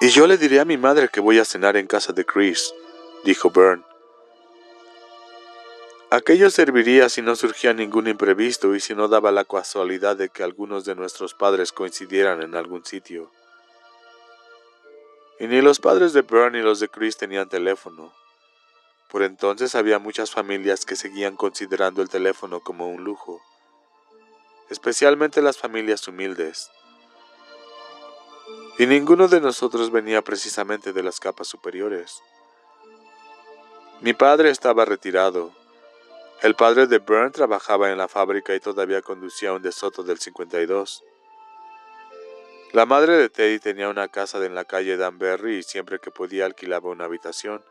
Y yo le diré a mi madre que voy a cenar en casa de Chris, dijo Bern. Aquello serviría si no surgía ningún imprevisto y si no daba la casualidad de que algunos de nuestros padres coincidieran en algún sitio. Y ni los padres de Bern ni los de Chris tenían teléfono. Por entonces había muchas familias que seguían considerando el teléfono como un lujo, especialmente las familias humildes. Y ninguno de nosotros venía precisamente de las capas superiores. Mi padre estaba retirado. El padre de Bern trabajaba en la fábrica y todavía conducía un DeSoto del 52. La madre de Teddy tenía una casa en la calle Danbury y siempre que podía alquilaba una habitación.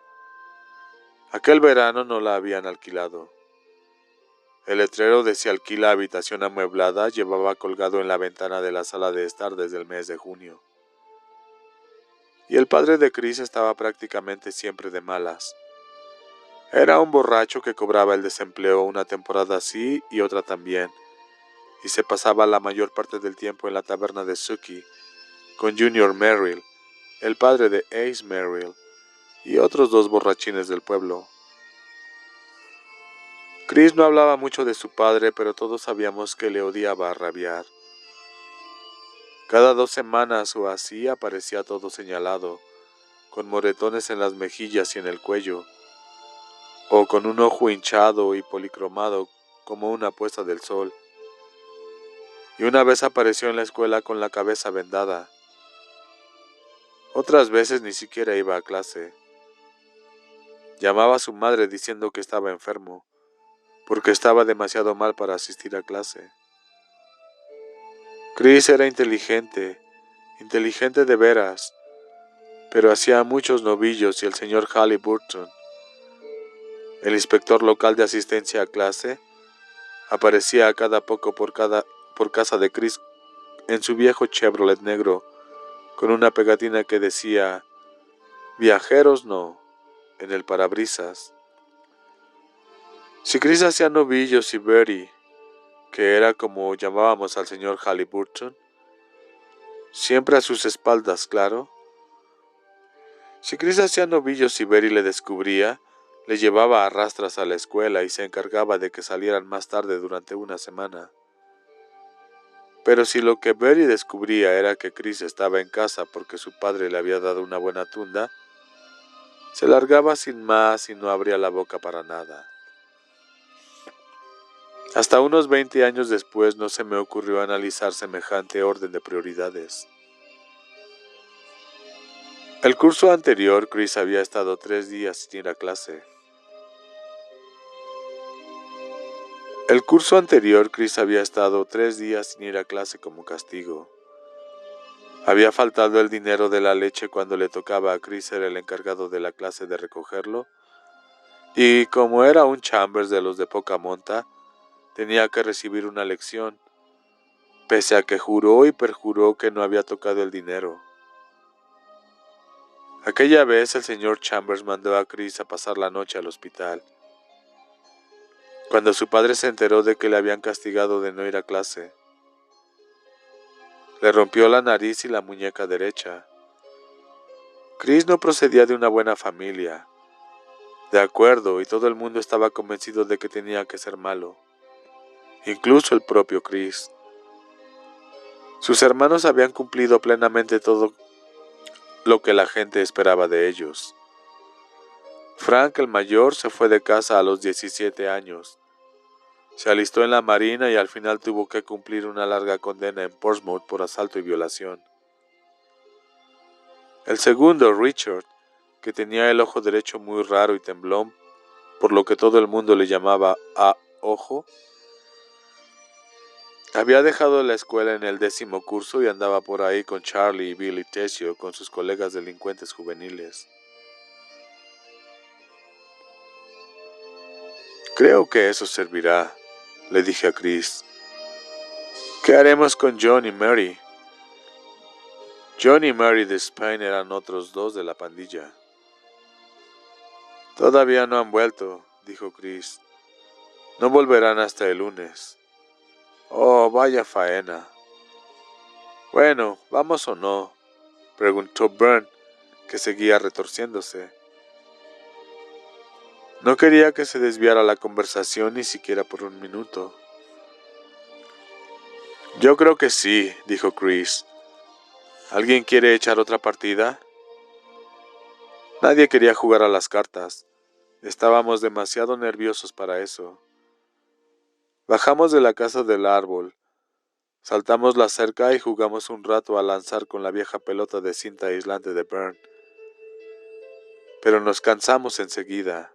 Aquel verano no la habían alquilado. El letrero de "Se alquila habitación amueblada" llevaba colgado en la ventana de la sala de estar desde el mes de junio. Y el padre de Chris estaba prácticamente siempre de malas. Era un borracho que cobraba el desempleo una temporada sí y otra también, y se pasaba la mayor parte del tiempo en la taberna de Sookie, con Junior Merrill, el padre de Ace Merrill, y otros 2 borrachines del pueblo. Chris no hablaba mucho de su padre, pero todos sabíamos que le odiaba a rabiar. Cada 2 semanas o así aparecía todo señalado, con moretones en las mejillas y en el cuello, o con un ojo hinchado y policromado como una puesta del sol. Y una vez apareció en la escuela con la cabeza vendada. Otras veces ni siquiera iba a clase. Llamaba a su madre diciendo que estaba enfermo, porque estaba demasiado mal para asistir a clase. Chris era inteligente de veras, pero hacía muchos novillos y el señor Halliburton, el inspector local de asistencia a clase, aparecía a cada poco por casa de Chris en su viejo Chevrolet negro, con una pegatina que decía "Viajeros no" en el parabrisas. Si Chris hacía novillos y Bertie, que era como llamábamos al señor Halliburton, siempre a sus espaldas, claro. Si Chris hacía novillos y Bertie le descubría, le llevaba a rastras a la escuela y se encargaba de que salieran más tarde durante una semana. Pero si lo que Bertie descubría era que Chris estaba en casa porque su padre le había dado una buena tunda, se largaba sin más y no abría la boca para nada. Hasta unos 20 años después no se me ocurrió analizar semejante orden de prioridades. El curso anterior, Chris había estado 3 días sin ir a clase. Como castigo. Había faltado el dinero de la leche cuando le tocaba a Chris ser el encargado de la clase de recogerlo, y como era un Chambers de los de poca monta, tenía que recibir una lección, pese a que juró y perjuró que no había tocado el dinero. Aquella vez el señor Chambers mandó a Chris a pasar la noche al hospital. Cuando su padre se enteró de que le habían castigado de no ir a clase, le rompió la nariz y la muñeca derecha. Chris no procedía de una buena familia. De acuerdo, y todo el mundo estaba convencido de que tenía que ser malo, incluso el propio Chris. Sus hermanos habían cumplido plenamente todo lo que la gente esperaba de ellos. Frank, el mayor, se fue de casa a los 17 años. Se alistó en la marina y al final tuvo que cumplir una larga condena en Portsmouth por asalto y violación. El segundo, Richard, que tenía el ojo derecho muy raro y temblón, por lo que todo el mundo le llamaba a ojo, había dejado la escuela en el 10º curso y andaba por ahí con Charlie y Billy Tessio, con sus colegas delincuentes juveniles. Creo que eso servirá, le dije a Chris. ¿Qué haremos con John y Mary? John y Mary de Spain eran otros 2 de la pandilla. Todavía no han vuelto, dijo Chris. No volverán hasta el lunes. Oh, vaya faena. Bueno, ¿vamos o no?, preguntó Bern, que seguía retorciéndose. No quería que se desviara la conversación ni siquiera por un minuto. Yo creo que sí, dijo Chris. ¿Alguien quiere echar otra partida? Nadie quería jugar a las cartas. Estábamos demasiado nerviosos para eso. Bajamos de la casa del árbol, saltamos la cerca y jugamos un rato a lanzar con la vieja pelota de cinta aislante de Bern. Pero nos cansamos enseguida.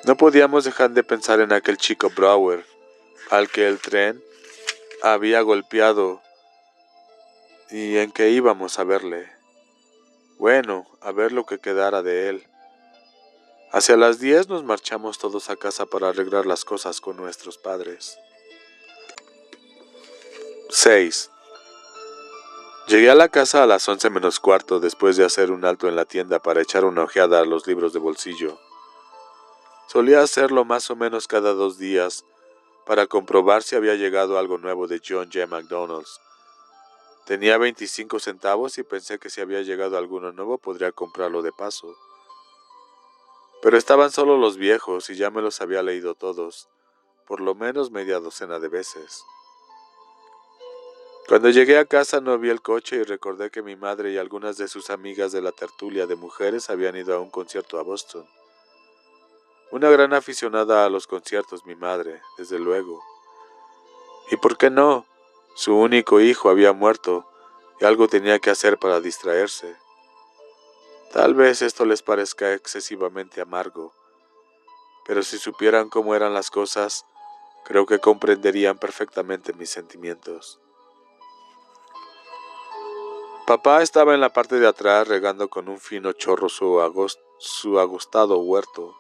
No podíamos dejar de pensar en aquel chico Brower, al que el tren había golpeado y en que íbamos a verle. Bueno, a ver lo que quedara de él. Hacia las 10 nos marchamos todos a casa para arreglar las cosas con nuestros padres. 6. Llegué a la casa a las 11 menos cuarto después de hacer un alto en la tienda para echar una ojeada a los libros de bolsillo. Solía hacerlo más o menos cada 2 días para comprobar si había llegado algo nuevo de John J. McDonald's. Tenía 25 centavos y pensé que si había llegado alguno nuevo podría comprarlo de paso. Pero estaban solo los viejos y ya me los había leído todos, por lo menos media docena de veces. Cuando llegué a casa no vi el coche y recordé que mi madre y algunas de sus amigas de la tertulia de mujeres habían ido a un concierto a Boston. Una gran aficionada a los conciertos, mi madre, desde luego. ¿Y por qué no? Su único hijo había muerto y algo tenía que hacer para distraerse. Tal vez esto les parezca excesivamente amargo, pero si supieran cómo eran las cosas, creo que comprenderían perfectamente mis sentimientos. Papá estaba en la parte de atrás regando con un fino chorro su agostado huerto.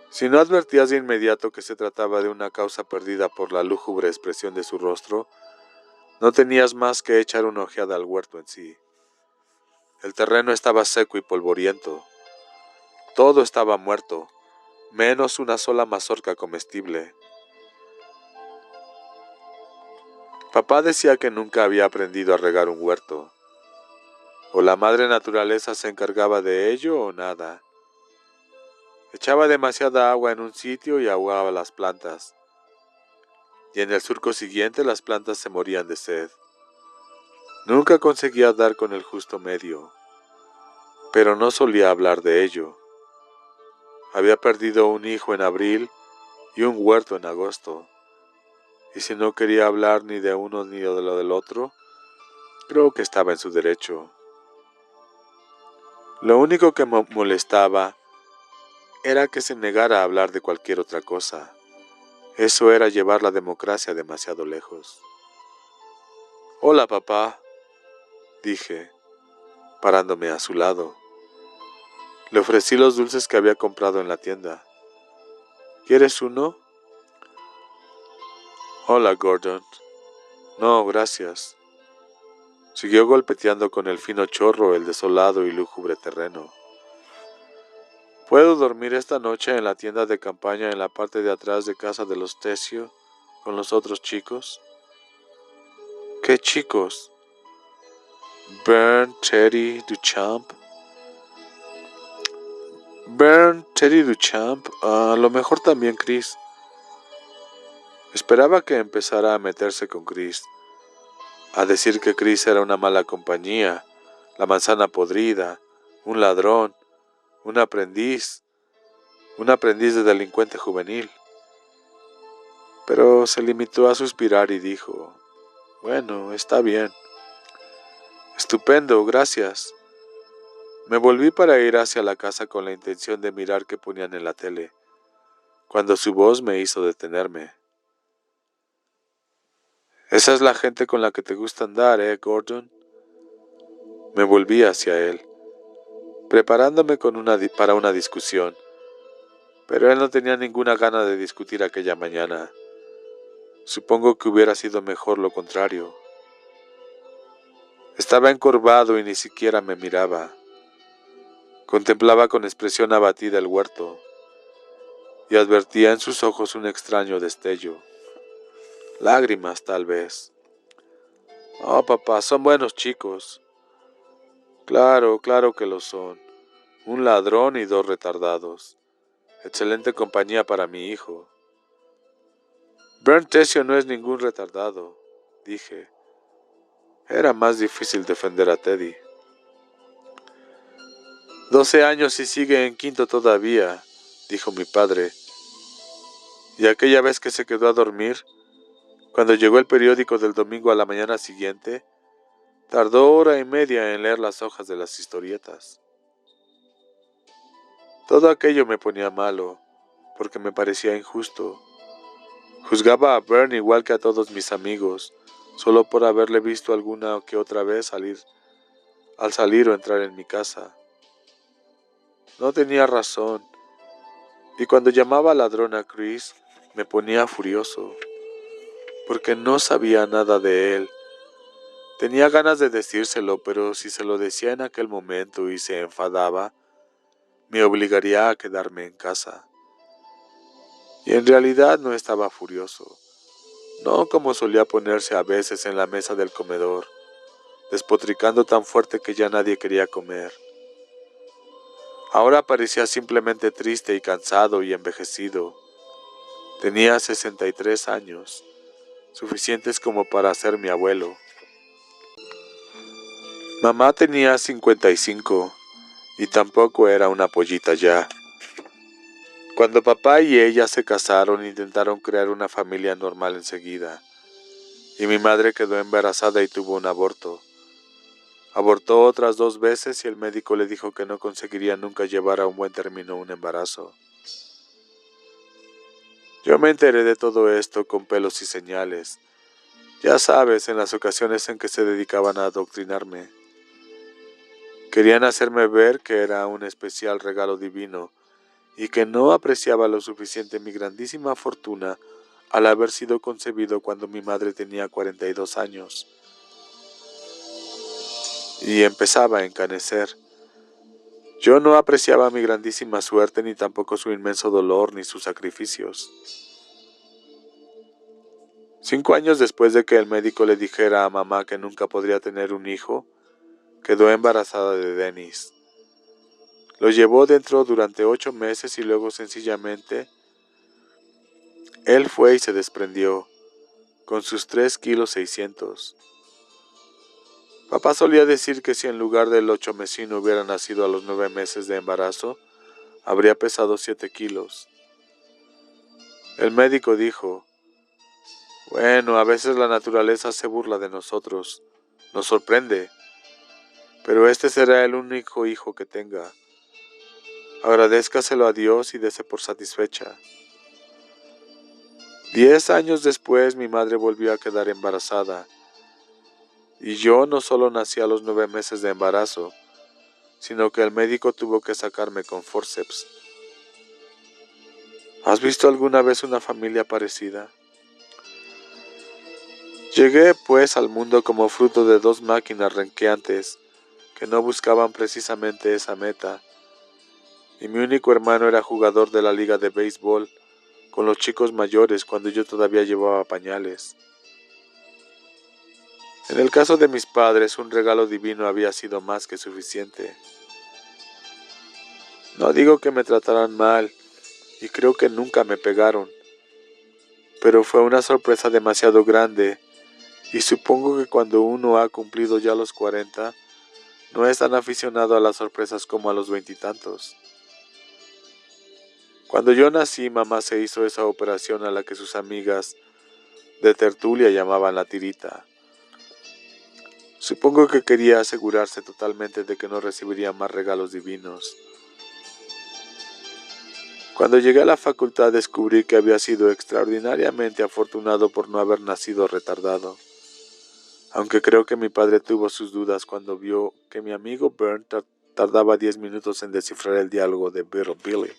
Si no advertías de inmediato que se trataba de una causa perdida por la lúgubre expresión de su rostro, no tenías más que echar una ojeada al huerto en sí. El terreno estaba seco y polvoriento. Todo estaba muerto, menos una sola mazorca comestible. Papá decía que nunca había aprendido a regar un huerto. O la madre naturaleza se encargaba de ello o nada. Echaba demasiada agua en un sitio y ahogaba las plantas. Y en el surco siguiente las plantas se morían de sed. Nunca conseguía dar con el justo medio, pero no solía hablar de ello. Había perdido un hijo en abril y un huerto en agosto. Y si no quería hablar ni de uno ni de lo del otro, creo que estaba en su derecho. Lo único que me molestaba era que se negara a hablar de cualquier otra cosa. Eso era llevar la democracia demasiado lejos. «Hola, papá», dije, parándome a su lado. Le ofrecí los dulces que había comprado en la tienda. «¿Quieres uno?» «Hola, Gordon». «No, gracias». Siguió golpeteando con el fino chorro el desolado y lúgubre terreno. «¿Puedo dormir esta noche en la tienda de campaña en la parte de atrás de casa de los Tessio con los otros chicos?» «¿Qué chicos?» «Bern, Teddy, Duchamp». «Bern, Teddy, Duchamp, a lo mejor también Chris». Esperaba que empezara a meterse con Chris, a decir que Chris era una mala compañía, la manzana podrida, un ladrón, un aprendiz de delincuente juvenil. Pero se limitó a suspirar y dijo, «Bueno, está bien». «Estupendo, gracias». Me volví para ir hacia la casa con la intención de mirar qué ponían en la tele, cuando su voz me hizo detenerme. «Esa es la gente con la que te gusta andar, Gordon?» Me volví hacia él, preparándome para una discusión, pero él no tenía ninguna gana de discutir aquella mañana. Supongo que hubiera sido mejor lo contrario. Estaba encorvado y ni siquiera me miraba. Contemplaba con expresión abatida el huerto y advertía en sus ojos un extraño destello. Lágrimas, tal vez. Oh, papá, son buenos chicos. Claro, claro que lo son. Un ladrón y dos retardados. Excelente compañía para mi hijo. Bernd Tessio no es ningún retardado, dije. Era más difícil defender a Teddy. 12 años y sigue en quinto todavía, dijo mi padre. Y aquella vez que se quedó a dormir, cuando llegó el periódico del domingo a la mañana siguiente, tardó hora y media en leer las hojas de las historietas. Todo aquello me ponía malo, porque me parecía injusto. Juzgaba a Bern igual que a todos mis amigos, solo por haberle visto alguna que otra vez al salir o entrar en mi casa. No tenía razón, y cuando llamaba ladrón a Chris, me ponía furioso, porque no sabía nada de él. Tenía ganas de decírselo, pero si se lo decía en aquel momento y se enfadaba, me obligaría a quedarme en casa. Y en realidad no estaba furioso, no como solía ponerse a veces en la mesa del comedor, despotricando tan fuerte que ya nadie quería comer. Ahora parecía simplemente triste y cansado y envejecido. Tenía 63 años, suficientes como para ser mi abuelo. Mamá tenía 55 y tampoco era una pollita ya. Cuando papá y ella se casaron, intentaron crear una familia normal enseguida, y mi madre quedó embarazada y tuvo un aborto. Abortó otras 2 veces y el médico le dijo que no conseguiría nunca llevar a un buen término un embarazo. Yo me enteré de todo esto con pelos y señales. Ya sabes, en las ocasiones en que se dedicaban a adoctrinarme. Querían hacerme ver que era un especial regalo divino y que no apreciaba lo suficiente mi grandísima fortuna al haber sido concebido cuando mi madre tenía 42 años. Y empezaba a encanecer. Yo no apreciaba mi grandísima suerte, ni tampoco su inmenso dolor, ni sus sacrificios. 5 años después de que el médico le dijera a mamá que nunca podría tener un hijo, quedó embarazada de Dennis. Lo llevó dentro durante 8 meses y luego sencillamente él fue y se desprendió, con sus 3,6 kilos. Papá solía decir que si en lugar del 8-mesino hubiera nacido a los 9 meses de embarazo, habría pesado 7 kilos. El médico dijo, bueno, a veces la naturaleza se burla de nosotros, nos sorprende, pero este será el único hijo que tenga. Agradézcaselo a Dios y dése por satisfecha. 10 años después mi madre volvió a quedar embarazada, y yo no solo nací a los 9 meses de embarazo, sino que el médico tuvo que sacarme con forceps. ¿Has visto alguna vez una familia parecida? Llegué, pues, al mundo como fruto de 2 máquinas renqueantes que no buscaban precisamente esa meta, y mi único hermano era jugador de la liga de béisbol con los chicos mayores cuando yo todavía llevaba pañales. En el caso de mis padres, un regalo divino había sido más que suficiente. No digo que me trataran mal, y creo que nunca me pegaron, pero fue una sorpresa demasiado grande, y supongo que cuando uno ha cumplido ya los 40, no es tan aficionado a las sorpresas como a los 20 y tantos. Cuando yo nací, mamá se hizo esa operación a la que sus amigas de tertulia llamaban la tirita. Supongo que quería asegurarse totalmente de que no recibiría más regalos divinos. Cuando llegué a la facultad descubrí que había sido extraordinariamente afortunado por no haber nacido retardado, aunque creo que mi padre tuvo sus dudas cuando vio que mi amigo Bernd tardaba 10 minutos en descifrar el diálogo de Little Billy.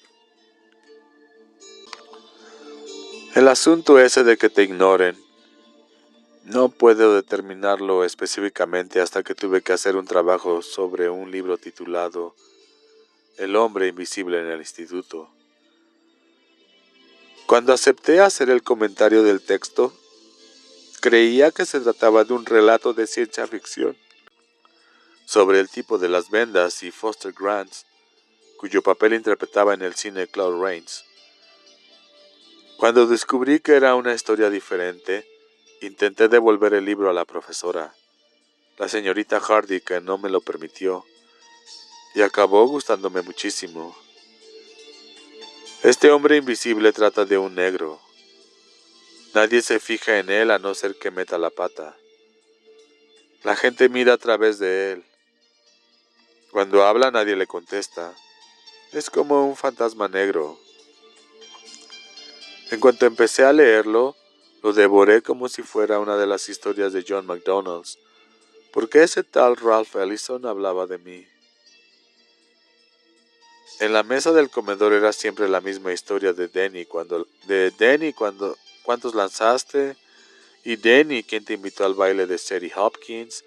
El asunto ese de que te ignoren, no puedo determinarlo específicamente hasta que tuve que hacer un trabajo sobre un libro titulado El hombre invisible en el instituto. Cuando acepté hacer el comentario del texto, Creía que se trataba de un relato de ciencia ficción sobre el tipo de las vendas y Foster Grants, cuyo papel interpretaba en el cine Claude Rains. Cuando descubrí que era una historia diferente, intenté devolver el libro a la profesora, la señorita Hardy, que no me lo permitió, y acabó gustándome muchísimo. Este hombre invisible trata de un negro. Nadie se fija en él a no ser que meta la pata. La gente mira a través de él. Cuando habla nadie le contesta. Es como un fantasma negro. En cuanto empecé a leerlo, lo devoré como si fuera una de las historias de John McDonald. ¿Por qué ese tal Ralph Ellison hablaba de mí? En la mesa del comedor era siempre la misma historia de Denny cuando ¿cuántos lanzaste? Y Denny, ¿quién te invitó al baile de Sadie Hopkins?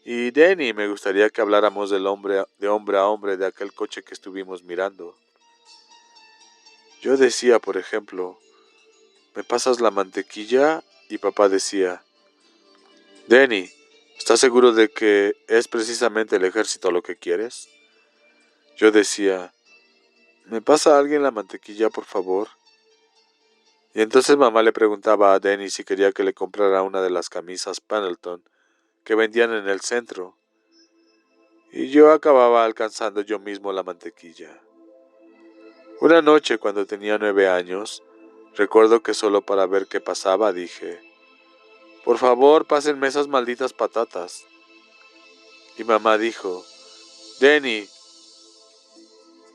Y Denny, me gustaría que habláramos de hombre a hombre de aquel coche que estuvimos mirando. Yo decía, por ejemplo, ¿me pasas la mantequilla? Y papá decía, Denny, ¿estás seguro de que es precisamente el ejército lo que quieres? Yo decía, ¿me pasa alguien la mantequilla, por favor? Y entonces mamá le preguntaba a Denny si quería que le comprara una de las camisas Pendleton que vendían en el centro. Y yo acababa alcanzando yo mismo la mantequilla. Una noche, cuando tenía 9 años, recuerdo que solo para ver qué pasaba dije, por favor, pásenme esas malditas patatas. Y mamá dijo, Denny,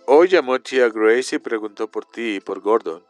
hoy llamó tía Grace y preguntó por ti y por Gordon.